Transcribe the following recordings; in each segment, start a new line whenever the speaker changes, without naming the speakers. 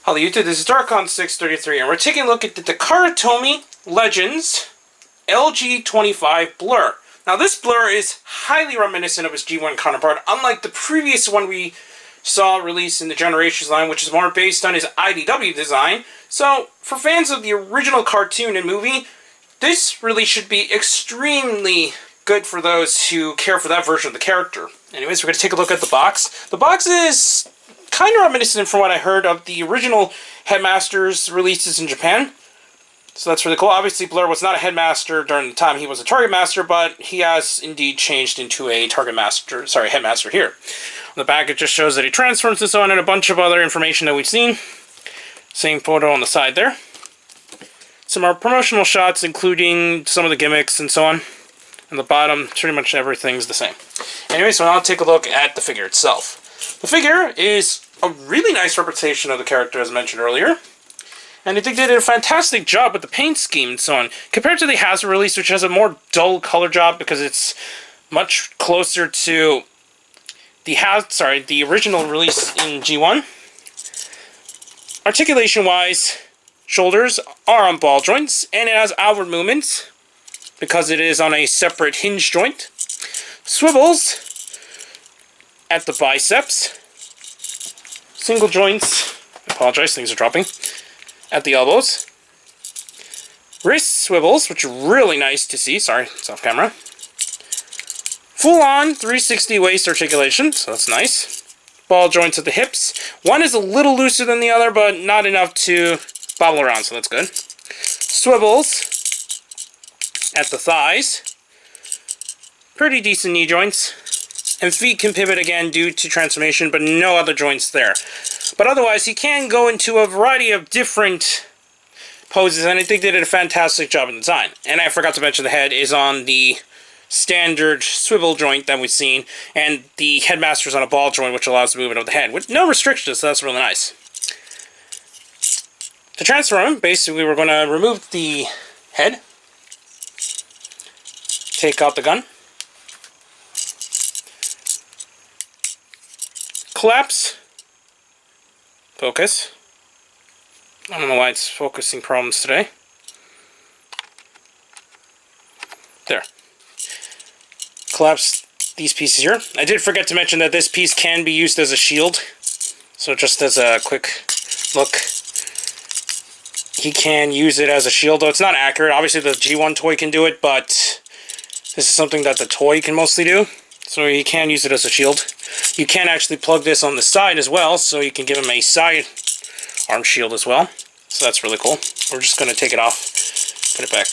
Hello YouTube, this is Darkon633 and we're taking a look at the Takara Legends LG-25 Blurr. Now this Blurr is highly reminiscent of its G1 counterpart, unlike the previous one we saw released in the Generations line, which is more based on his IDW design. So, for fans of the original cartoon and movie, this really should be extremely good for those who care for that version of the character. Anyways, we're going to take a look at the box. The box is kind of reminiscent from what I heard of the original Headmaster's releases in Japan. So that's really cool. Obviously, Blurr was not a Headmaster during the time he was a Target Master, but he has indeed changed into a Headmaster here. On the back, it just shows that he transforms and so on, and a bunch of other information that we've seen. Same photo on the side there. Some more promotional shots, including some of the gimmicks and so on. On the bottom, pretty much everything's the same. Anyway, so now I'll take a look at the figure itself. The figure is a really nice representation of the character, as mentioned earlier. And I think they did a fantastic job with the paint scheme and so on. Compared to the Hasbro release, which has a more dull color job because it's much closer to the original release in G1. Articulation-wise, shoulders are on ball joints, and it has outward movements because it is on a separate hinge joint. Swivels at the biceps. Single joints, I apologize, things are dropping, at the elbows. Wrist swivels, which are really nice to see. Sorry, it's off camera. Full-on 360 waist articulation, so that's nice. Ball joints at the hips. One is a little looser than the other, but not enough to bobble around, so that's good. Swivels at the thighs. Pretty decent knee joints. And feet can pivot again due to transformation, but no other joints there. But otherwise, he can go into a variety of different poses, and I think they did a fantastic job in the design. And I forgot to mention the head is on the standard swivel joint that we've seen, and the Headmaster's on a ball joint, which allows the movement of the head, with no restrictions, so that's really nice. To transform him, basically we're going to remove the head, take out the gun, collapse, focus. I don't know why it's focusing problems today. There. Collapse these pieces here. I did forget to mention that this piece can be used as a shield. So just as a quick look, he can use it as a shield, though it's not accurate. Obviously the G1 toy can do it, but this is something that the toy can mostly do. So he can use it as a shield. You can actually plug this on the side as well, so you can give him a side arm shield as well. So that's really cool. We're just going to take it off, put it back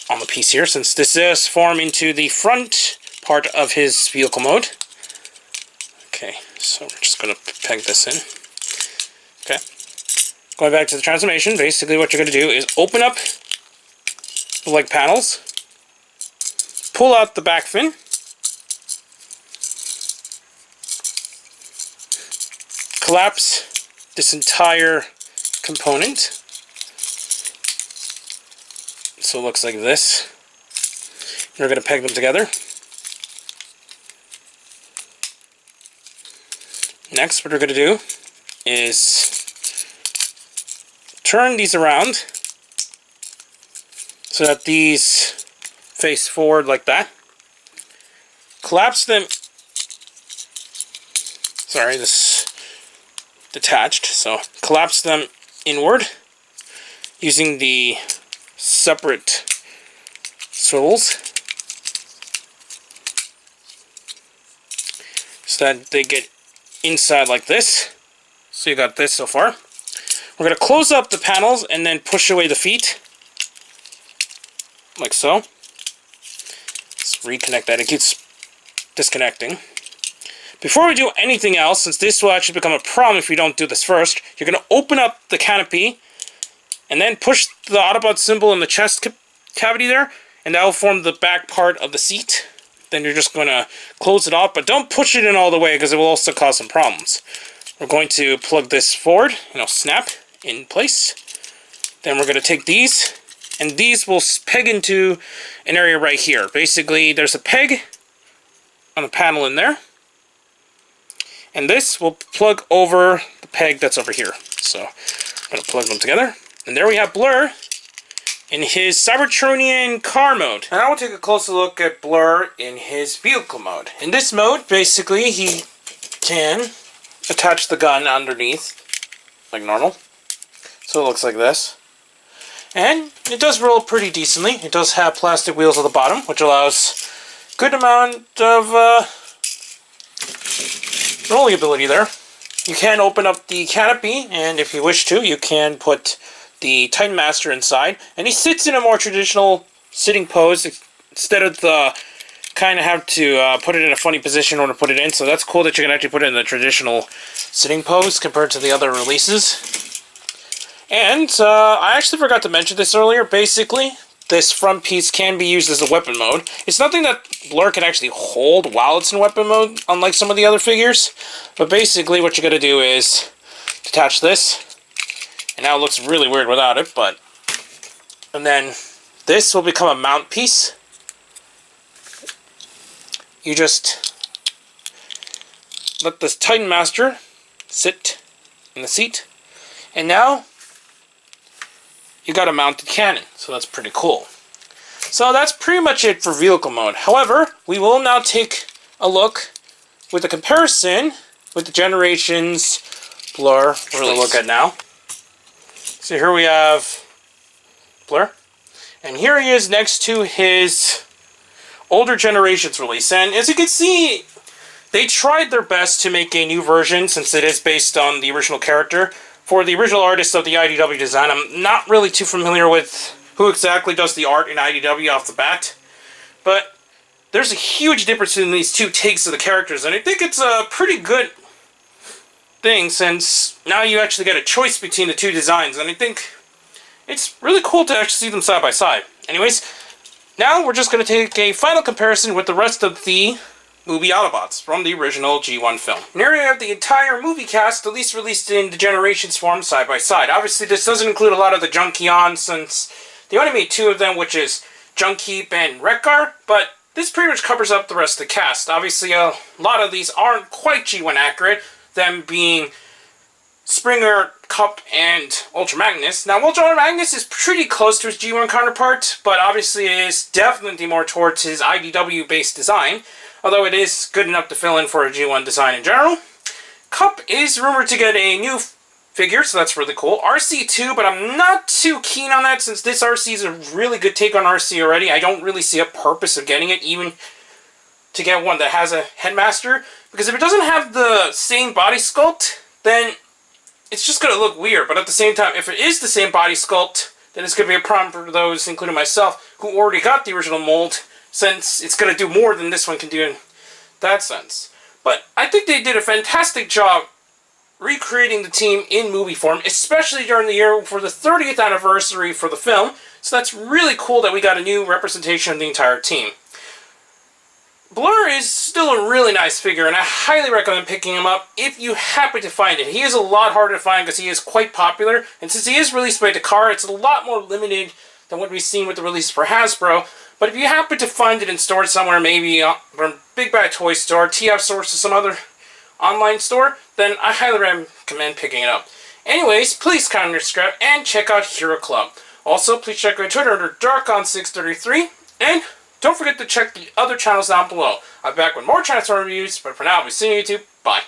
on the piece here, since this is form into the front part of his vehicle mode. Okay, so we're just going to peg this in. Okay. Going back to the transformation, basically what you're going to do is open up the leg panels, pull out the back fin, collapse this entire component. So it looks like this. We're going to peg them together. Next, what we're going to do is turn these around so that these face forward like that. Collapse them. Sorry, this detached. So collapse them inward using the separate swivels so that they get inside like this. So you got this so far. We're going to close up the panels and then push away the feet like so. Let's reconnect that. It keeps disconnecting. Before we do anything else, since this will actually become a problem if we don't do this first, you're going to open up the canopy and then push the Autobot symbol in the chest cavity there, and that will form the back part of the seat. Then you're just going to close it off, but don't push it in all the way because it will also cause some problems. We're going to plug this forward, snap in place. Then we're going to take these, and these will peg into an area right here. Basically, there's a peg on the panel in there. And this will plug over the peg that's over here. So I'm going to plug them together. And there we have Blurr in his Cybertronian car mode. And now we'll take a closer look at Blurr in his vehicle mode. In this mode, basically, he can attach the gun underneath, like normal. So it looks like this. And it does roll pretty decently. It does have plastic wheels at the bottom, which allows good amount of rolling ability there. You can open up the canopy, and if you wish to, you can put the Titan Master inside. And he sits in a more traditional sitting pose instead of the kind of have to put it in a funny position in order to put it in. So that's cool that you can actually put it in the traditional sitting pose compared to the other releases. And I actually forgot to mention this earlier. Basically, this front piece can be used as a weapon mode. It's nothing that Blurr can actually hold while it's in weapon mode, unlike some of the other figures. But basically, what you got to do is detach this. And now it looks really weird without it, but... And then this will become a mount piece. You just let this Titan Master sit in the seat. And now you got a mounted cannon, so that's pretty cool. So that's pretty much it for vehicle mode. However, we will now take a look with a comparison with the Generations Blurr we're going to look at now. So here we have Blurr, and here he is next to his older Generations release. And as you can see, they tried their best to make a new version since it is based on the original character. For the original artist of the IDW design, I'm not really too familiar with who exactly does the art in IDW off the bat, but there's a huge difference in these two takes of the characters, and I think it's a pretty good thing since now you actually get a choice between the two designs, and I think it's really cool to actually see them side by side. Anyways, now we're just going to take a final comparison with the rest of the movie Autobots from the original G1 film. And here we have the entire movie cast, at least released in the Generations form, side by side. Obviously, this doesn't include a lot of the Junkions, since they only made two of them, which is Junkeep and Wreck-Gar, but this pretty much covers up the rest of the cast. Obviously, a lot of these aren't quite G1 accurate, them being Springer, Cup, and Ultra Magnus. Now, Ultra Magnus is pretty close to his G1 counterpart, but obviously it is definitely more towards his IDW-based design, although it is good enough to fill in for a G1 design in general. Cup is rumored to get a new figure, so that's really cool. RC too, but I'm not too keen on that since this RC is a really good take on RC already. I don't really see a purpose of getting it, even to get one that has a headmaster, because if it doesn't have the same body sculpt, then it's just going to look weird. But at the same time, if it is the same body sculpt, then it's going to be a problem for those, including myself, who already got the original mold, since it's going to do more than this one can do in that sense. But I think they did a fantastic job recreating the team in movie form, especially during the year for the 30th anniversary for the film. So that's really cool that we got a new representation of the entire team. Blurr is still a really nice figure, and I highly recommend picking him up if you happen to find it. He is a lot harder to find because he is quite popular, and since he is released by Takara, it's a lot more limited than what we've seen with the release for Hasbro. But if you happen to find it in store somewhere, maybe from Big Bad Toy Store, TF Source, or some other online store, then I highly recommend picking it up. Anyways, please comment, subscribe, and check out Hero Club. Also, please check out Twitter under Darkon633, and don't forget to check the other channels down below. I'll be back with more Transformer reviews, but for now, I'll be seeing you YouTube. Bye.